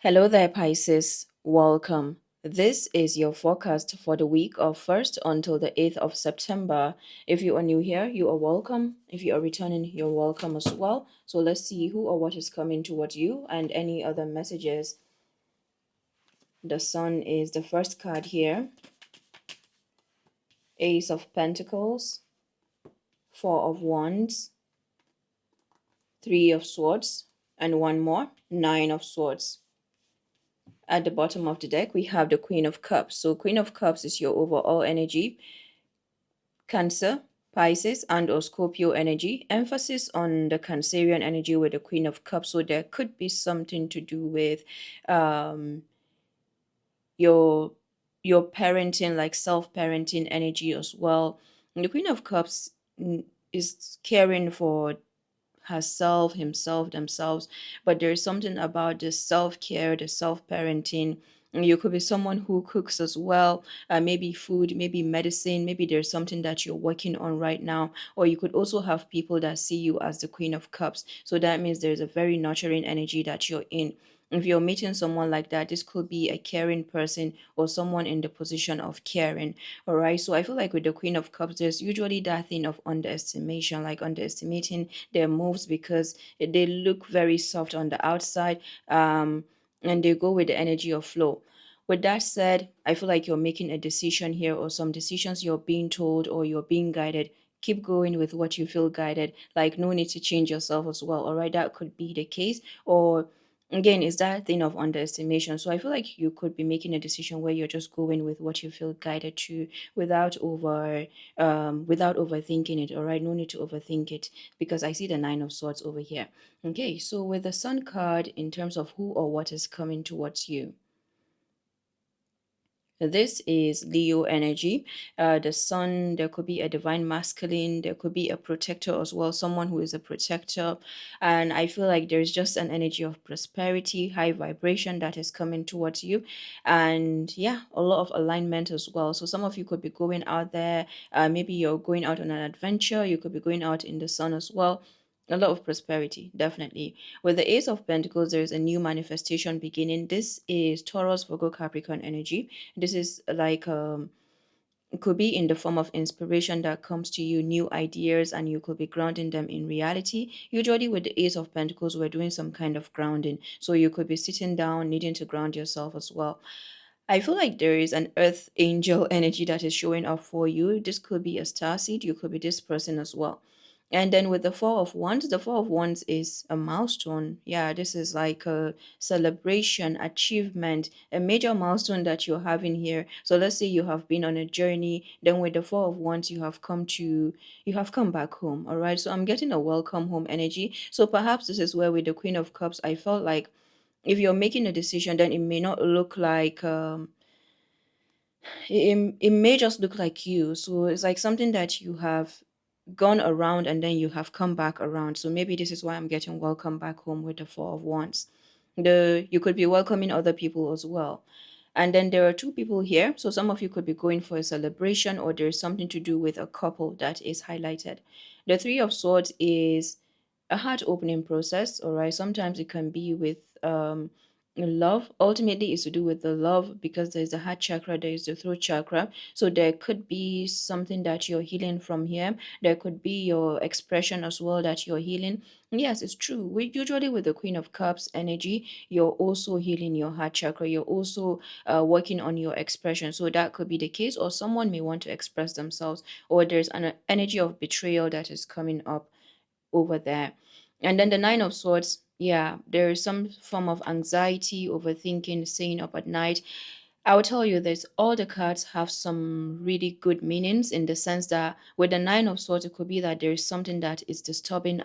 Hello there, Pisces. Welcome. This is your forecast for the week of 1st until the 8th of September. If you are new here, you are welcome. If you are returning, you're welcome as well. So let's see who or what is coming towards you and any other messages. The Sun is the first card here. Ace of Pentacles, Four of Wands, Three of Swords, and one more, Nine of Swords. At the bottom of the deck, we have the Queen of Cups. So Queen of Cups is your overall energy. Cancer, Pisces, and or Scorpio energy. Emphasis on the Cancerian energy with the Queen of Cups. So there could be something to do with um, your your parenting, like self-parenting energy as well. And the Queen of Cups is caring for herself, himself, themselves. But there's something about the self care, the self parenting. You could be someone who cooks as well, maybe food, maybe medicine, maybe there's something that you're working on right now. Or you could also have people that see you as the Queen of Cups. So that means there's a very nurturing energy that you're in. If you're meeting someone like that, this could be a caring person or someone in the position of caring. All right. So I feel like with the Queen of Cups, there's usually that thing of underestimation, like underestimating their moves because they look very soft on the outside, and they go with the energy of flow. With that said, I feel like you're making a decision here, or some decisions you're being told or you're being guided. Keep going with what you feel guided. Like, no need to change yourself as well. All right, that could be the case. Or again, is that thing of underestimation. So I feel like you could be making a decision where you're just going with what you feel guided to without overthinking it. All right, no need to overthink it because I see the Nine of Swords over here. Okay, so with the Sun card, in terms of who or what is coming towards you, this is Leo energy. The Sun, there could be a divine masculine, there could be a protector as well, someone who is a protector. And I feel like there's just an energy of prosperity, high vibration that is coming towards you. And yeah, a lot of alignment as well. So some of you could be going out there, maybe you're going out on an adventure, you could be going out in the sun as well. A lot of prosperity, definitely. With the Ace of Pentacles, there is a new manifestation beginning. This is Taurus, Virgo, Capricorn energy. This is like it could be in the form of inspiration that comes to you, new ideas, and you could be grounding them in reality. Usually with the Ace of Pentacles, we're doing some kind of grounding. So you could be sitting down, needing to ground yourself as well. I feel like there is an earth angel energy that is showing up for you. This could be a star seed, you could be this person as well. And then with the Four of Wands is a milestone. Yeah, this is like a celebration, achievement, a major milestone that you're having here. So let's say you have been on a journey, then with the Four of Wands, you have come back home. All right. So I'm getting a welcome home energy. So perhaps this is where with the Queen of Cups, I felt like if you're making a decision, then it may not look like it may just look like you. So it's like something that you have gone around and then you have come back around. So maybe this is why I'm getting welcome back home with the Four of Wands. You could be welcoming other people as well. And then there are two people here. So some of you could be going for a celebration or there's something to do with a couple that is highlighted. The Three of Swords is a heart opening process, all right? Sometimes it can be with love. Ultimately is to do with the love because there's the heart chakra, there is the throat chakra. So there could be something that you're healing from here. There could be your expression as well that you're healing. Yes, it's true. We usually with the Queen of Cups energy, you're also healing your heart chakra. You're also working on your expression. So that could be the case, or someone may want to express themselves, or there's an energy of betrayal that is coming up over there. And then the Nine of Swords, yeah, there is some form of anxiety, overthinking, staying up at night. I will tell you this, all the cards have some really good meanings in the sense that with the Nine of Swords, it could be that there is something that is disturbing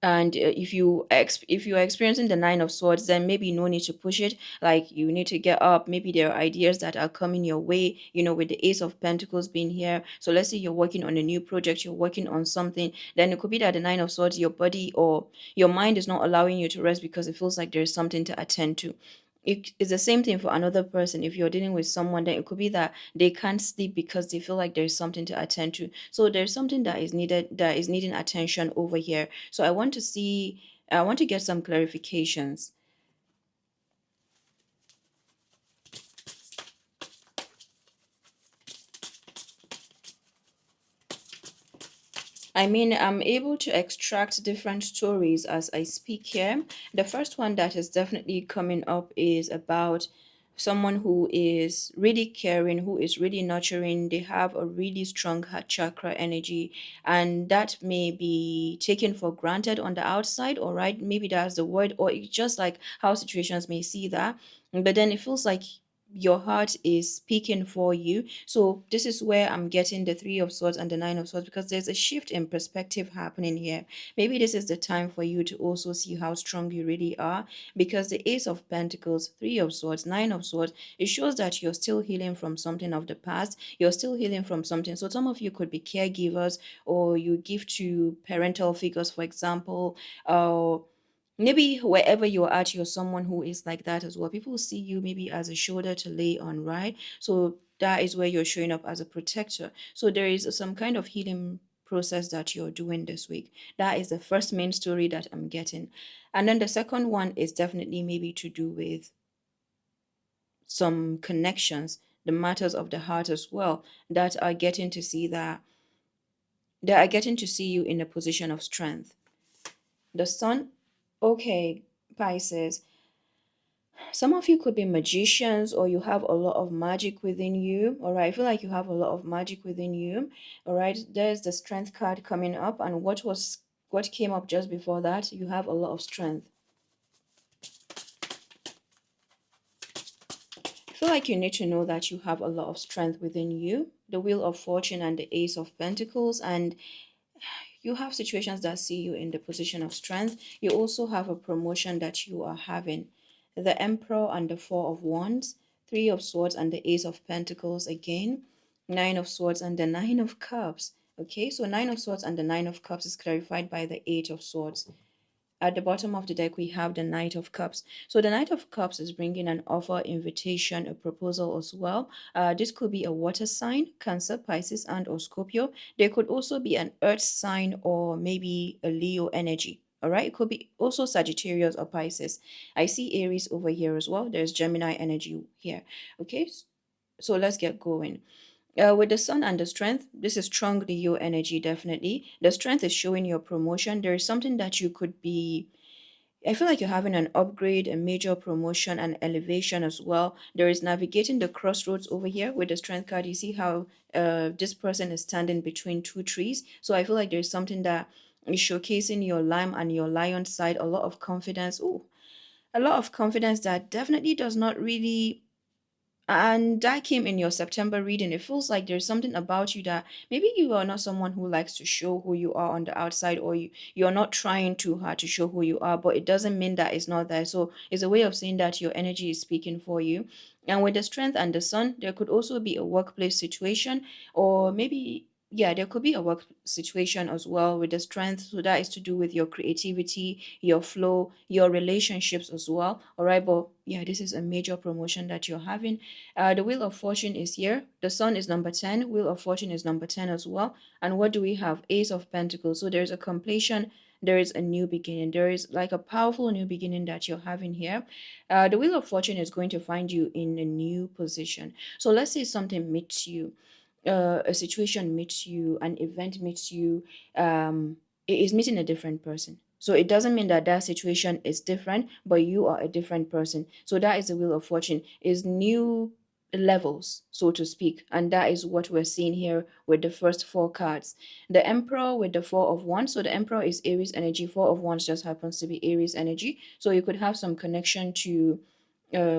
and if you are experiencing the Nine of Swords, then maybe no need to push it, like you need to get up. Maybe there are ideas that are coming your way, with the Ace of Pentacles being here. So let's say you're working on a new project, you're working on something, then it could be that the Nine of Swords, your body or your mind is not allowing you to rest because it feels like there's something to attend to. It's the same thing for another person. If you're dealing with someone, then it could be that they can't sleep because they feel like there's something to attend to. So there's something that is needing attention over here. So I want to get some clarifications. I mean, I'm able to extract different stories as I speak here. The first one that is definitely coming up is about someone who is really caring, who is really nurturing. They have a really strong heart chakra energy, and that may be taken for granted on the outside, all right? Maybe that's the word, or it's just like how situations may see that. But then it feels like your heart is speaking for you. So this is where I'm getting the three of swords and the nine of swords, because there's a shift in perspective happening here. Maybe this is the time for you to also see how strong you really are, because the ace of pentacles, three of swords, nine of swords, it shows that you're still healing from something of the past. You're still healing from something. So some of you could be caregivers, or you give to parental figures, for example, or maybe wherever you're at, you're someone who is like that as well. People see you maybe as a shoulder to lay on, right? So that is where you're showing up as a protector. So there is some kind of healing process that you're doing this week. That is the first main story that I'm getting. And then the second one is definitely maybe to do with some connections, the matters of the heart as well, that are getting to see you in a position of strength. The sun, okay, Pisces, some of you could be magicians, or you have a lot of magic within you. All right, I feel like you have a lot of magic within you. All right, there's the strength card coming up, and what came up just before that, you have a lot of strength. I feel like you need to know that you have a lot of strength within you. The Wheel of Fortune and the Ace of Pentacles, and you have situations that see you in the position of strength. You also have a promotion that you are having. The Emperor and the Four of Wands, Three of Swords and the Ace of Pentacles again, Nine of Swords and the Nine of Cups. Okay, so Nine of Swords and the Nine of Cups is clarified by the Eight of Swords. At the bottom of the deck, we have the Knight of Cups. So the Knight of Cups is bringing an offer, invitation, a proposal as well. This could be a water sign, Cancer, Pisces, and or Scorpio. There could also be an earth sign, or maybe a Leo energy. All right, it could be also Sagittarius or Pisces. I see Aries over here as well. There's Gemini energy here. Okay, so let's get going. With the sun and the strength, this is strong Leo energy, definitely. The strength is showing your promotion. There is something that you could be. I feel like you're having an upgrade, a major promotion, and elevation as well. There is navigating the crossroads over here with the strength card. You see how this person is standing between two trees. So I feel like there's something that is showcasing your lamb and your lion side, a lot of confidence. Oh, a lot of confidence that definitely does not really, and that came in your September reading. It feels like there's something about you that maybe you are not someone who likes to show who you are on the outside, or you're not trying too hard to show who you are, but it doesn't mean that it's not there. So it's a way of saying that your energy is speaking for you. And with the strength and the sun, there could also be a workplace situation, or maybe, yeah, there could be a work situation as well with the strength. So that is to do with your creativity, your flow, your relationships as well. All right, but yeah, this is a major promotion that you're having. The Wheel of Fortune is here. The Sun is number 10. Wheel of Fortune is number 10 as well. And what do we have? Ace of Pentacles. So there's a completion. There is a new beginning. There is like a powerful new beginning that you're having here. The Wheel of Fortune is going to find you in a new position. So let's say something meets you, a situation meets you, an event meets you, it is meeting a different person. So it doesn't mean that that situation is different, but you are a different person. So that is the Wheel of Fortune, is new levels, so to speak. And that is what we're seeing here with the first four cards. The Emperor with the Four of Wands. So the Emperor is Aries energy. Four of Wands just happens to be Aries energy. So you could have some connection to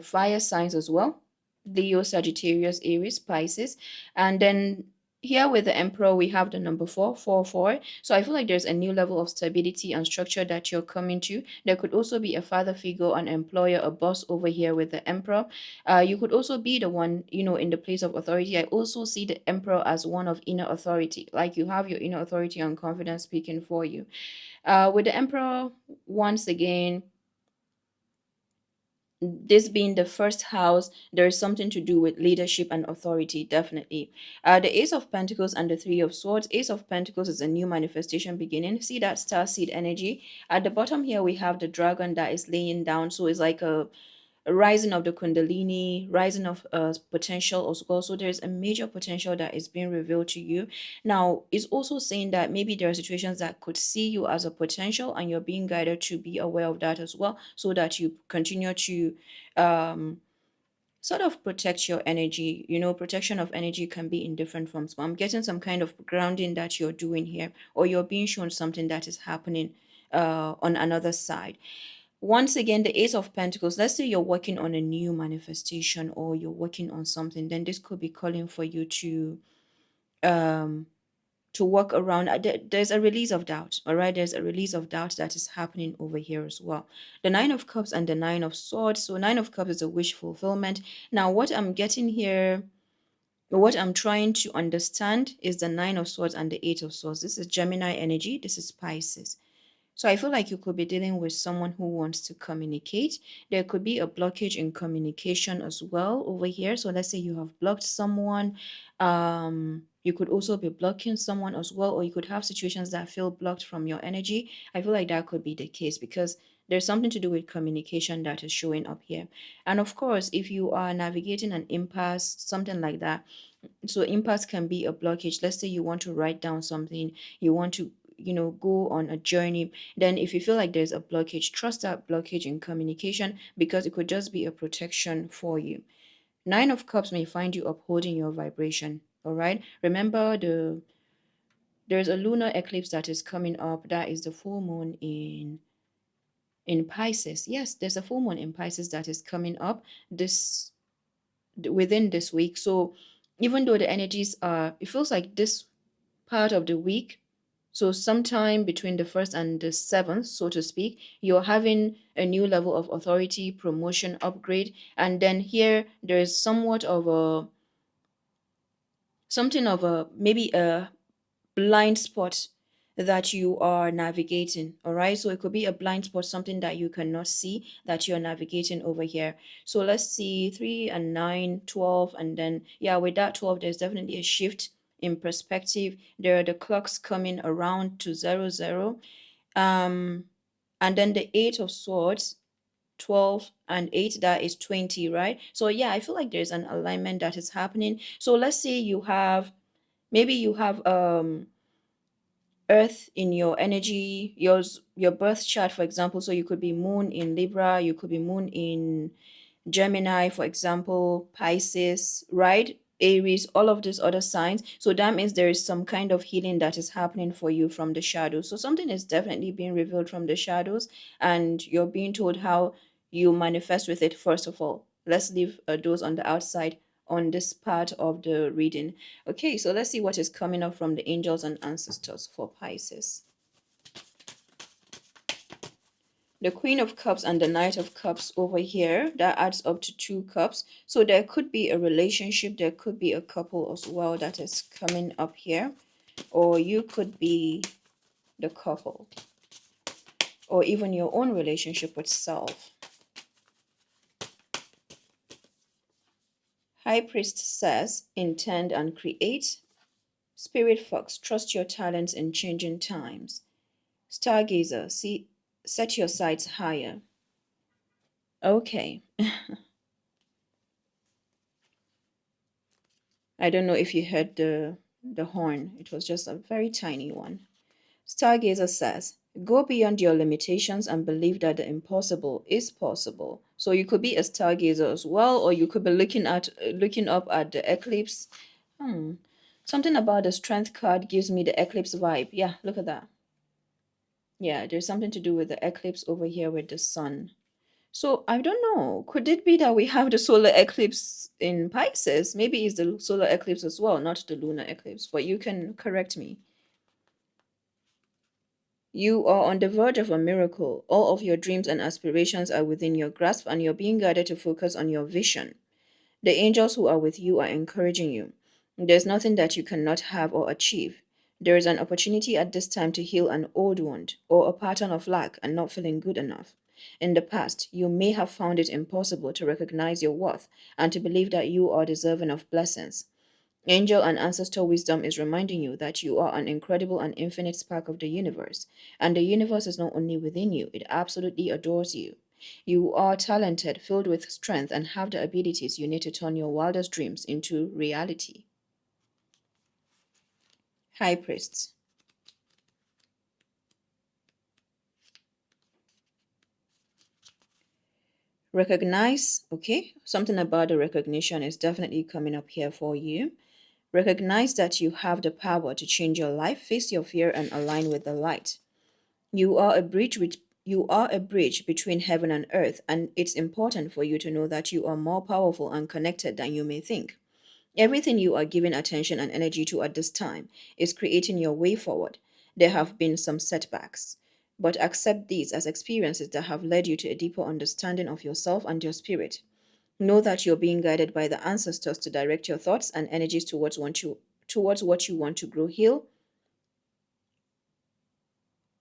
fire signs as well. Leo, Sagittarius, Aries, Pisces. And then here with the Emperor, we have the number 4. So I feel like there's a new level of stability and structure that you're coming to. There could also be a father figure, an employer, a boss over here with the Emperor. You could also be the one, in the place of authority. I also see the Emperor as one of inner authority. Like you have your inner authority and confidence speaking for you. With the Emperor, once again, this being the first house, there's something to do with leadership and authority, definitely. The Ace of Pentacles and the Three of Swords. Ace of Pentacles is a new manifestation beginning. See that star seed energy? At the bottom here, we have the dragon that is laying down. So it's like rising of the kundalini, rising of potential as well. So there's a major potential that is being revealed to you. Now it's also saying that maybe there are situations that could see you as a potential, and you're being guided to be aware of that as well, so that you continue to um sort of protect your energy. Protection of energy can be in different forms, but I'm getting some kind of grounding that you're doing here, or you're being shown something that is happening on another side. Once again, the Ace of Pentacles, let's say you're working on a new manifestation, or you're working on something, then this could be calling for you um to work around. There's a release of doubt. All right, there's a release of doubt that is happening over here as well. The Nine of Cups and the Nine of Swords. So Nine of Cups is a wish fulfillment. Now what I'm getting here, what I'm trying to understand, is the Nine of Swords and the Eight of Swords. This is Gemini energy, this is Pisces. So I feel like you could be dealing with someone who wants to communicate. There could be a blockage in communication as well over here. So let's say you have blocked someone. You could also be blocking someone as well, or you could have situations that feel blocked from your energy. I feel like that could be the case, because there's something to do with communication that is showing up here. And of course, if you are navigating an impasse, something like that, so impasse can be a blockage. Let's say you want to write down something, you want to go on a journey. Then if you feel like there's a blockage, trust that blockage in communication, because it could just be a protection for you. Nine of Cups may find you upholding your vibration. All right, remember, there's a lunar eclipse that is coming up. That is the full moon in Pisces. Yes, there's a full moon in Pisces that is coming up this within this week. So even though the energies are, it feels like this part of the week, so sometime between the 1st and the 7th, so to speak, you're having a new level of authority, promotion, upgrade. And then here there is something of a maybe a blind spot that you are navigating. All right, so it could be a blind spot, something that you cannot see, that you're navigating over here. So let's see, 3 and 9, 12, and then yeah, with that 12, there's definitely a shift in perspective. There are the clocks coming around to 00. And then the 8 of Swords, 12 and 8, that is 20, right? So yeah, I feel like there's an alignment that is happening. So let's say you have Earth in your energy, your birth chart, for example. So you could be Moon in Libra, you could be Moon in Gemini, for example, Pisces, right? Aries, all of these other signs. So that means there is some kind of healing that is happening for you from the shadows. So something is definitely being revealed from the shadows, and you're being told how you manifest with it, first of all. Let's leave those on the outside on this part of the reading. Okay, so let's see what is coming up from the angels and ancestors for Pisces. The Queen of Cups and the Knight of Cups over here, that adds up to 2 cups. So there could be a relationship, there could be a couple as well that is coming up here, or you could be the couple, or even your own relationship with self. High Priest says, intend and create. Spirit Fox, trust your talents in changing times. Stargazer, set your sights higher. Okay. I don't know if you heard the horn. It was just a very tiny one. Stargazer says, go beyond your limitations and believe that the impossible is possible. So you could be a stargazer as well, or you could be looking up at the eclipse. Something about the Strength card gives me the eclipse vibe. Yeah, look at that. Yeah, there's something to do with the eclipse over here with the sun. So I don't know. Could it be that we have the solar eclipse in Pisces? Maybe it's the solar eclipse as well, not the lunar eclipse, but you can correct me. You are on the verge of a miracle. All of your dreams and aspirations are within your grasp, and you're being guided to focus on your vision. The angels who are with you are encouraging you. There's nothing that you cannot have or achieve. There is an opportunity at this time to heal an old wound or a pattern of lack and not feeling good enough. In the past, you may have found it impossible to recognize your worth and to believe that you are deserving of blessings. Angel and ancestor wisdom is reminding you that you are an incredible and infinite spark of the universe, and the universe is not only within you, it absolutely adores you. You are talented, filled with strength, and have the abilities you need to turn your wildest dreams into reality. High Priest. Recognize, okay, something about the recognition is definitely coming up here for you. Recognize that you have the power to change your life, face your fear, and align with the light. You are a bridge with you are a bridge between heaven and earth, and it's important for you to know that you are more powerful and connected than you may think. Everything you are giving attention and energy to at this time is creating your way forward. There have been some setbacks, but accept these as experiences that have led you to a deeper understanding of yourself and your spirit. Know that you're being guided by the ancestors to direct your thoughts and energies towards what you want to grow, heal.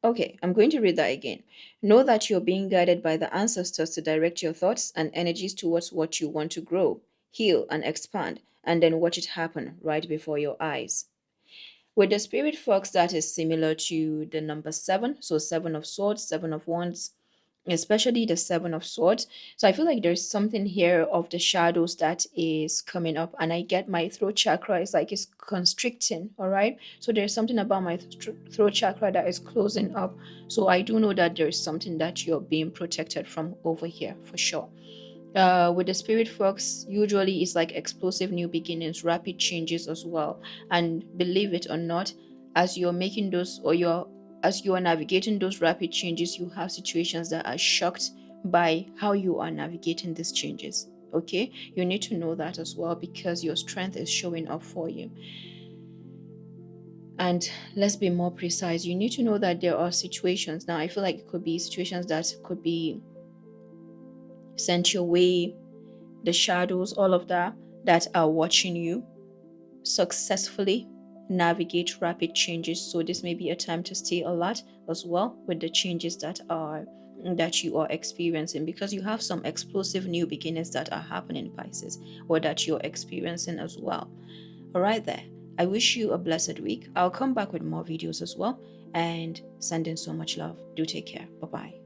Okay, I'm going to read that again. Know that you're being guided by the ancestors to direct your thoughts and energies towards what you want to grow, heal, and expand, and then watch it happen right before your eyes. With the spirit fox, that is similar to the number seven, so seven of swords, seven of wands, especially the seven of swords. So I feel like there's something here of the shadows that is coming up, and I get my throat chakra is like it's constricting. All right, so there's something about my throat chakra that is closing up. So I do know that there's something that you're being protected from over here for sure. With the spirit fox, usually it's like explosive new beginnings, rapid changes as well. And believe it or not, as you're making those or you're as you are navigating those rapid changes, you have situations that are shocked by how you are navigating these changes. Okay, you need to know that as well because your strength is showing up for you. And let's be more precise. You need to know that there are situations. Now, I feel like it could be situations that could be sent your way, the shadows, all of that, that are watching you successfully navigate rapid changes. So this may be a time to stay alert as well with the changes that you are experiencing, because you have some explosive new beginnings that are happening, Pisces, or that you're experiencing as well. All right there. I wish you a blessed week. I'll come back with more videos as well, and sending so much love. Do take care. Bye-bye.